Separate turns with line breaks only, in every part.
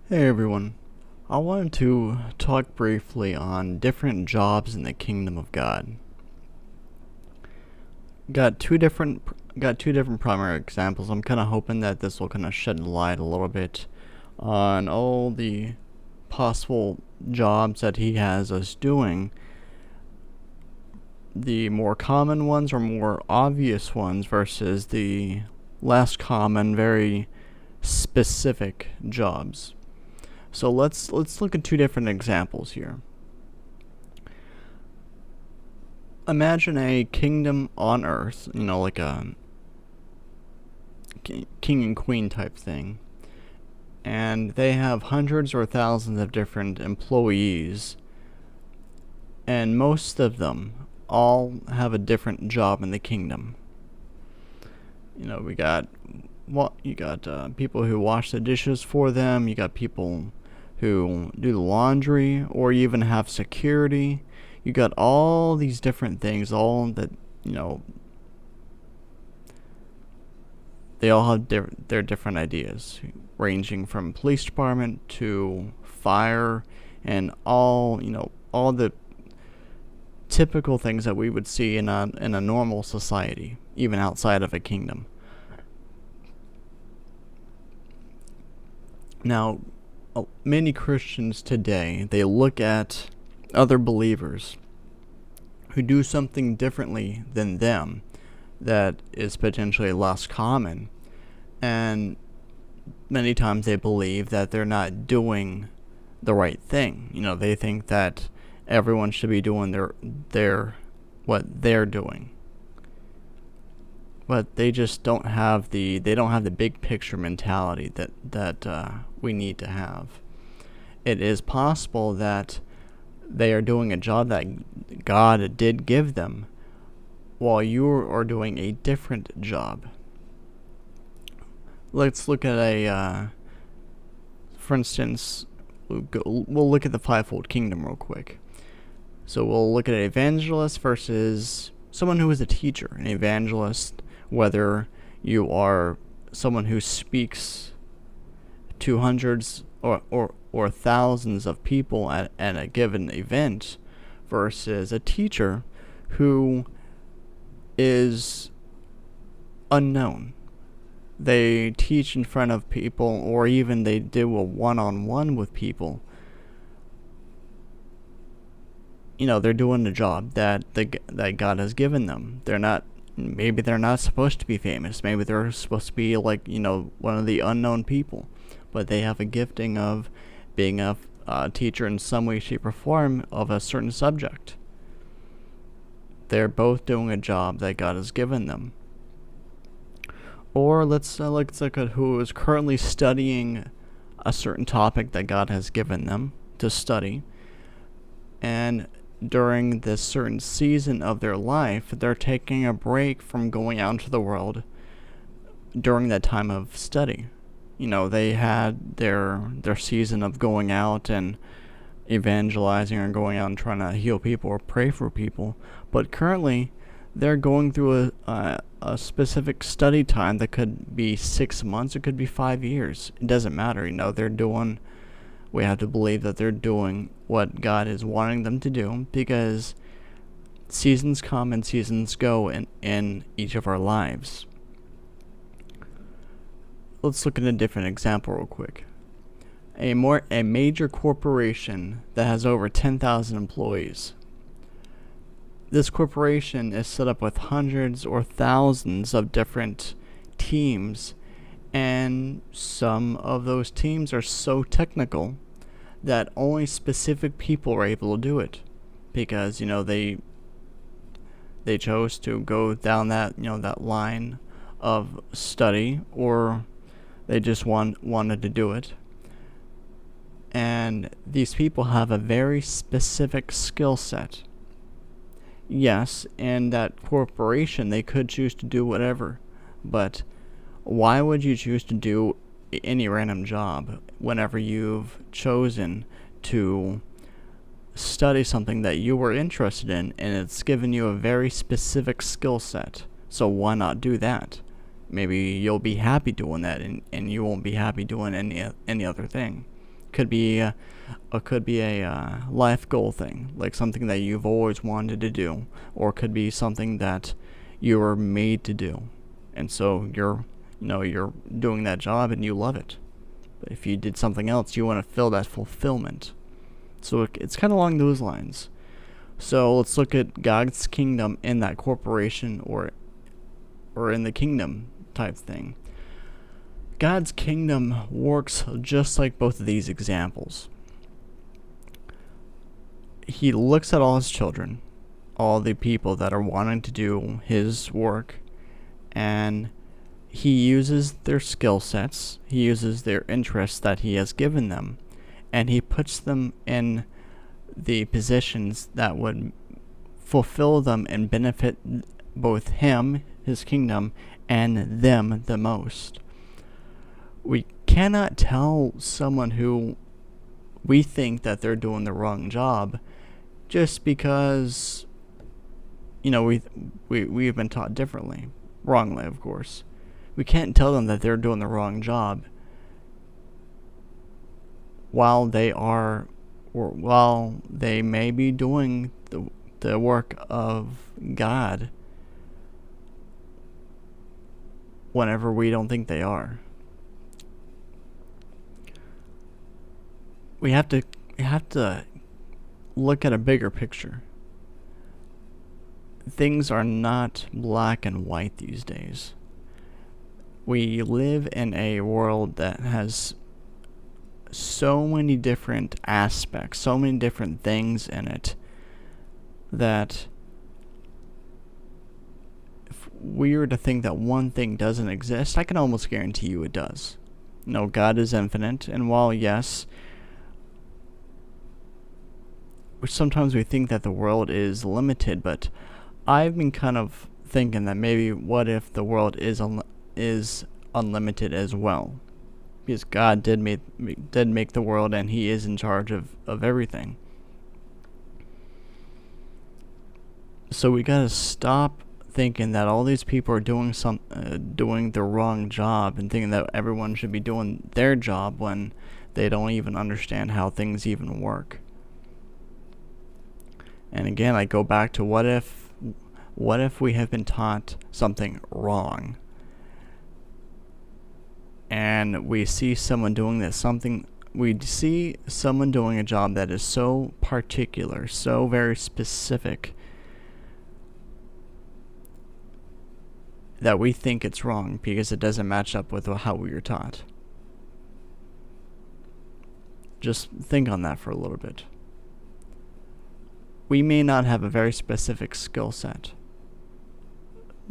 Hey everyone. I wanted to talk briefly on different jobs in the kingdom of God. Got two different primary examples. I'm kind of hoping that this will kind of shed light a little bit on all the possible jobs that he has us doing. The more common ones or more obvious ones versus the less common, very specific jobs. So let's look at two different examples here. Imagine a kingdom on earth, like a king and queen type thing. And they have hundreds or thousands of different employees. And most of them all have a different job in the kingdom. You got people who wash the dishes for them. You got people who do the laundry, or you even have security. You got all these different things, all that, they all have their different ideas, ranging from police department to fire and all the typical things that we would see in a normal society, even outside of a kingdom. Now, many Christians today, they look at other believers who do something differently than them that is potentially less common, and many times they believe that they're not doing the right thing. They think that everyone should be doing their what they're doing, but they just don't have the big picture mentality that we need to have. It is possible that they are doing a job that God did give them, while you are doing a different job. Let's look at for instance, we'll look at the fivefold kingdom real quick. So we'll look at an evangelist versus someone who is a teacher. An evangelist, whether you are someone who speaks to hundreds or thousands of people at a given event, versus a teacher who is unknown. They teach in front of people, or even they do a one-on-one with people. They're doing the job that God has given them. Maybe they're not supposed to be famous. Maybe they're supposed to be like, one of the unknown people. But they have a gifting of being a teacher in some way, shape, or form of a certain subject. They're both doing a job that God has given them. Or let's look at who is currently studying a certain topic that God has given them to study. And during this certain season of their life, they're taking a break from going out into the world during that time of study. They had their season of going out and evangelizing, or going out and trying to heal people or pray for people. But currently, they're going through a specific study time that could be 6 months, it could be 5 years. It doesn't matter. We have to believe that they're doing what God is wanting them to do, because seasons come and seasons go in each of our lives. Let's look at a different example real quick. A major corporation that has over 10,000 employees. This corporation is set up with hundreds or thousands of different teams, and some of those teams are so technical that only specific people are able to do it, because they chose to go down that line of study, or they just wanted to do it. And these people have a very specific skill set. Yes, in that corporation they could choose to do whatever, but why would you choose to do any random job whenever you've chosen to study something that you were interested in, and it's given you a very specific skill set? So why not do that? Maybe you'll be happy doing that, and you won't be happy doing any other thing. could be a life goal thing, like something that you've always wanted to do, or it could be something that you were made to do, and so you're doing that job and you love it. But if you did something else, you want to feel that fulfillment. So it's kind of along those lines. So let's look at God's kingdom in that corporation or in the kingdom type thing. God's kingdom works just like both of these examples. He looks at all his children, all the people that are wanting to do his work, and he uses their skill sets, he uses their interests that he has given them, and he puts them in the positions that would fulfill them and benefit both him, his kingdom, and them the most. We cannot tell someone who we think that they're doing the wrong job just because we've been taught differently, wrongly, of course. We can't tell them that they're doing the wrong job while they may be doing the work of God whenever we don't think they are. We have to look at a bigger picture. Things are not black and white these days. We live in a world that has so many different aspects, so many different things in it, that if we were to think that one thing doesn't exist, I can almost guarantee you it does. No, God is infinite, and while yes, sometimes we think that the world is limited, but I've been kind of thinking that maybe what if the world is unlimited as well? Because God did make the world, and he is in charge of everything. So we gotta stop thinking that all these people are doing the wrong job, and thinking that everyone should be doing their job when they don't even understand how things even work. And again, I go back to what if we have been taught something wrong, and we see someone doing a job that is so particular, so very specific, that we think it's wrong because it doesn't match up with how we were taught. Just think on that for a little bit. We may not have a very specific skill set.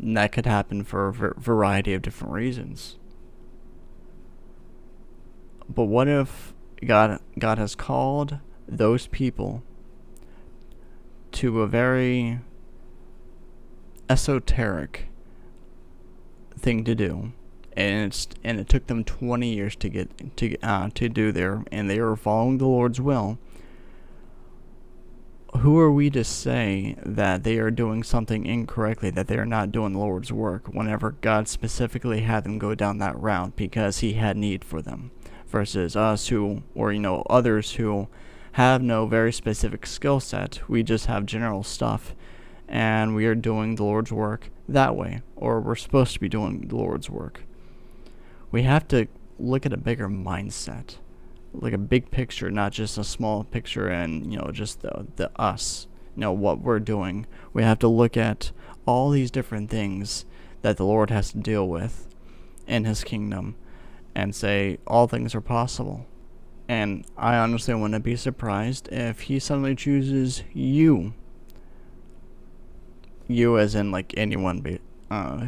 And that could happen for a variety of different reasons. But what if God has called those people to a very esoteric thing to do, and it took them 20 years to do there, and they were following the Lord's will? Who are we to say that they are doing something incorrectly, that they are not doing the Lord's work, whenever God specifically had them go down that route because he had need for them, versus us others who have no very specific skill set? We just have general stuff, and we are doing the Lord's work that way, or we're supposed to be doing the Lord's work. We have to look at a bigger mindset, like a big picture, not just a small picture and just the us, what we're doing. We have to look at all these different things that the Lord has to deal with in his kingdom and say all things are possible. And I honestly wouldn't be surprised if he suddenly chooses you as in like anyone,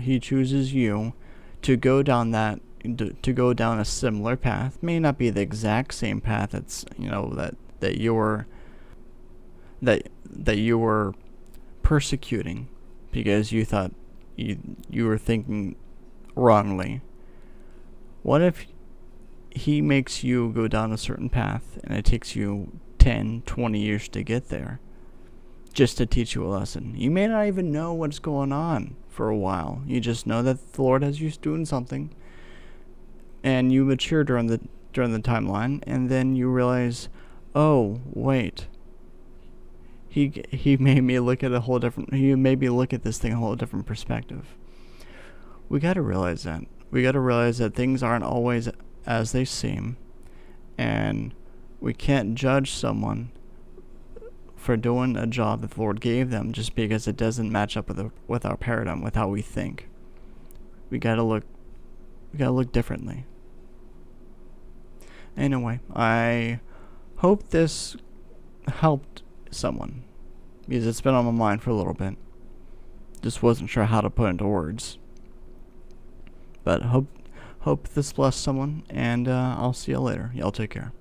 he chooses you to go down that to go down a similar path. May not be the exact same path that's that you were persecuting because you thought you were thinking wrongly. What if he makes you go down a certain path and it takes you 10, 20 years to get there, just to teach you a lesson? You may not even know what's going on for a while. You just know that the Lord has you doing something, and you mature during during the timeline, and then you realize, oh wait, he made me look at a whole different. He made me look at this thing a whole different perspective. We got to realize that. We got to realize that things aren't always as they seem, and we can't judge someone for doing a job that the Lord gave them just because it doesn't match up with our paradigm, with how we think. We gotta look differently. Anyway, I hope this helped someone, because it's been on my mind for a little bit. Just wasn't sure how to put it into words. But hope this blessed someone, and I'll see you later. Y'all take care.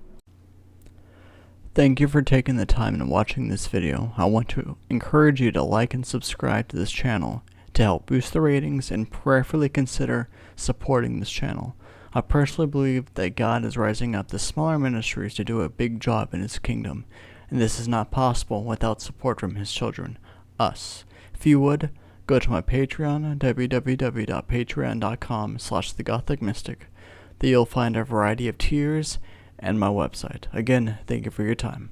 Thank you for taking the time and watching this video. I want to encourage you to like and subscribe to this channel to help boost the ratings, and prayerfully consider supporting this channel. I personally believe that God is rising up the smaller ministries to do a big job in His kingdom, and this is not possible without support from His children, us. If you would, go to my Patreon, www.patreon.com/thegothicmystic. There you'll find a variety of tiers and my website. Again, thank you for your time.